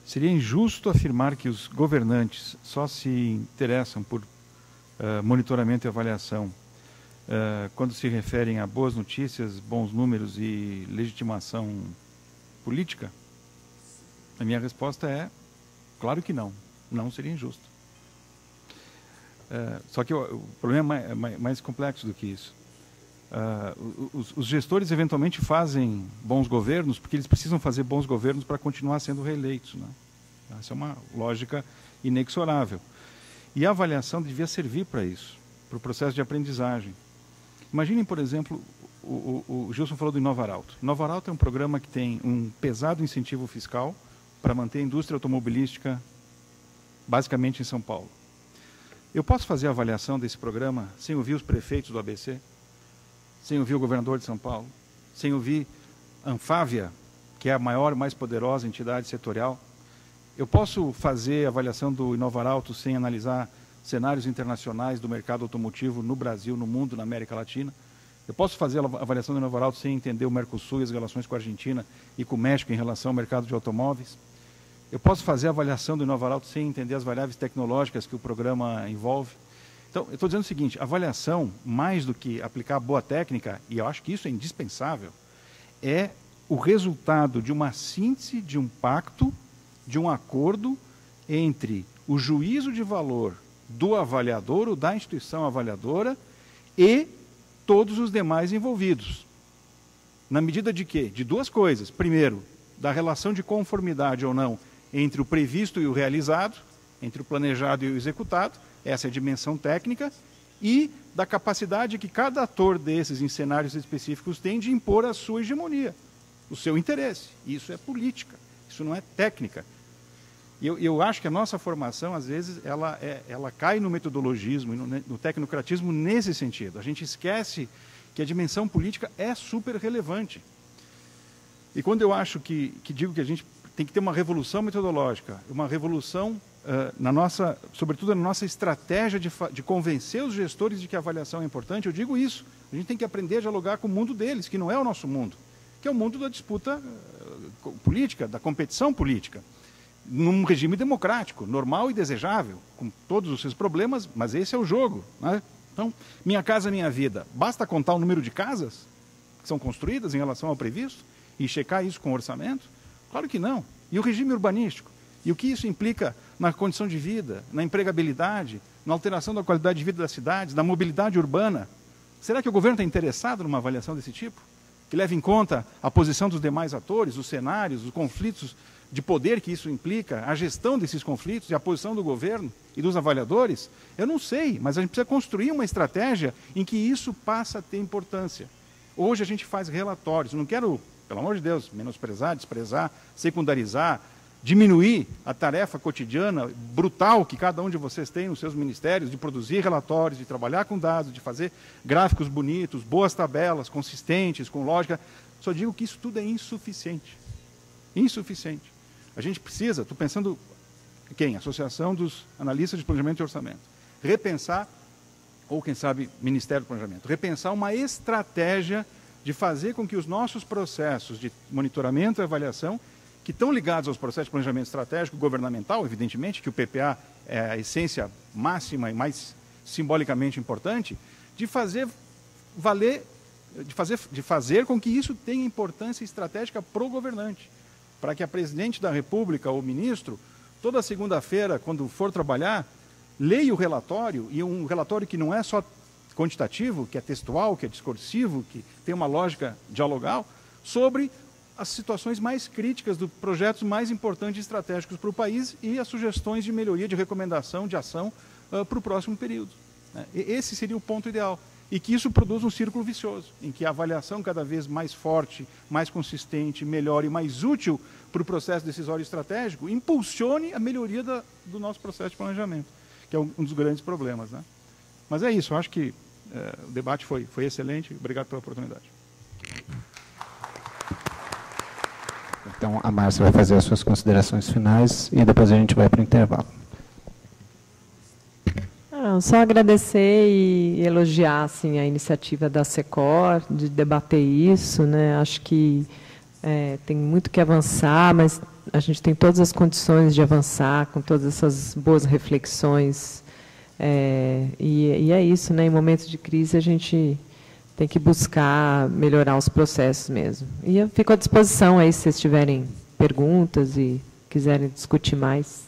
Seria injusto afirmar que os governantes só se interessam por monitoramento e avaliação quando se referem a boas notícias, bons números e legitimação política? A minha resposta é, claro que não. Não seria injusto. Só que o problema é mais complexo do que isso. Os gestores eventualmente fazem bons governos porque eles precisam fazer bons governos para continuar sendo reeleitos, né? Essa é uma lógica inexorável. E a avaliação devia servir para isso, para o processo de aprendizagem. Imaginem, por exemplo, o Gilson falou do Inovarauto. Inovarauto é um programa que tem um pesado incentivo fiscal para manter a indústria automobilística basicamente em São Paulo. Eu posso fazer a avaliação desse programa sem ouvir os prefeitos do ABC, sem ouvir o governador de São Paulo, sem ouvir a Anfávia, que é a maior e mais poderosa entidade setorial? Eu posso fazer a avaliação do Inovarauto sem analisar cenários internacionais do mercado automotivo no Brasil, no mundo, na América Latina? Eu posso fazer a avaliação do Inovarauto sem entender o Mercosul e as relações com a Argentina e com o México em relação ao mercado de automóveis? Eu posso fazer a avaliação do Inovarauto sem entender as variáveis tecnológicas que o programa envolve? Então, eu estou dizendo o seguinte, a avaliação, mais do que aplicar boa técnica, e eu acho que isso é indispensável, é o resultado de uma síntese, de um pacto, de um acordo entre o juízo de valor do avaliador ou da instituição avaliadora e todos os demais envolvidos. Na medida de quê? De duas coisas. Primeiro, da relação de conformidade ou não entre o previsto e o realizado, entre o planejado e o executado, essa é a dimensão técnica, e da capacidade que cada ator desses em cenários específicos tem de impor a sua hegemonia, o seu interesse. Isso é política, isso não é técnica. Eu acho que a nossa formação, às vezes, ela cai no metodologismo e no tecnocratismo nesse sentido. A gente esquece que a dimensão política é super relevante. E quando eu acho que digo que a gente tem que ter uma revolução metodológica, uma revolução, sobretudo na nossa estratégia de convencer os gestores de que a avaliação é importante, eu digo isso. A gente tem que aprender a dialogar com o mundo deles, que não é o nosso mundo, que é o mundo da disputa política, da competição política, num regime democrático, normal e desejável, com todos os seus problemas, mas esse é o jogo, né? Então, Minha Casa Minha Vida, basta contar o número de casas que são construídas em relação ao previsto e checar isso com o orçamento? Claro que não. E o regime urbanístico? E o que isso implica na condição de vida, na empregabilidade, na alteração da qualidade de vida das cidades, na mobilidade urbana? Será que o governo está interessado numa avaliação desse tipo? Que leve em conta a posição dos demais atores, os cenários, os conflitos de poder que isso implica, a gestão desses conflitos e a posição do governo e dos avaliadores? Eu não sei, mas a gente precisa construir uma estratégia em que isso passa a ter importância. Hoje a gente faz relatórios, não quero, pelo amor de Deus, menosprezar, desprezar, secundarizar, diminuir a tarefa cotidiana brutal que cada um de vocês tem nos seus ministérios, de produzir relatórios, de trabalhar com dados, de fazer gráficos bonitos, boas tabelas, consistentes, com lógica. Só digo que isso tudo é insuficiente. Insuficiente. A gente precisa, estou pensando, quem? Associação dos Analistas de Planejamento e Orçamento. Repensar, ou quem sabe, Ministério do Planejamento, repensar uma estratégia de fazer com que os nossos processos de monitoramento e avaliação, que estão ligados aos processos de planejamento estratégico governamental, evidentemente, que o PPA é a essência máxima e mais simbolicamente importante, de fazer valer, de fazer com que isso tenha importância estratégica para o governante, para que a presidente da República ou o ministro, toda segunda-feira, quando for trabalhar, leia o relatório, e um relatório que não é só quantitativo, que é textual, que é discursivo, que tem uma lógica dialogal, sobre as situações mais críticas dos projetos mais importantes e estratégicos para o país e as sugestões de melhoria, de recomendação, de ação para o próximo período. Esse seria o ponto ideal. E que isso produza um círculo vicioso, em que a avaliação cada vez mais forte, mais consistente, melhor e mais útil para o processo decisório estratégico impulsione a melhoria do nosso processo de planejamento, que é um dos grandes problemas, né? Mas é isso, eu acho que o debate foi excelente. Obrigado pela oportunidade. Então, a Márcia vai fazer as suas considerações finais e depois a gente vai para o intervalo. Só agradecer e elogiar assim, a iniciativa da SECOR de debater isso, né? Acho que tem muito que avançar, mas a gente tem todas as condições de avançar com todas essas boas reflexões. E é isso, né? Em momentos de crise, a gente tem que buscar melhorar os processos mesmo. E eu fico à disposição aí, se vocês tiverem perguntas e quiserem discutir mais.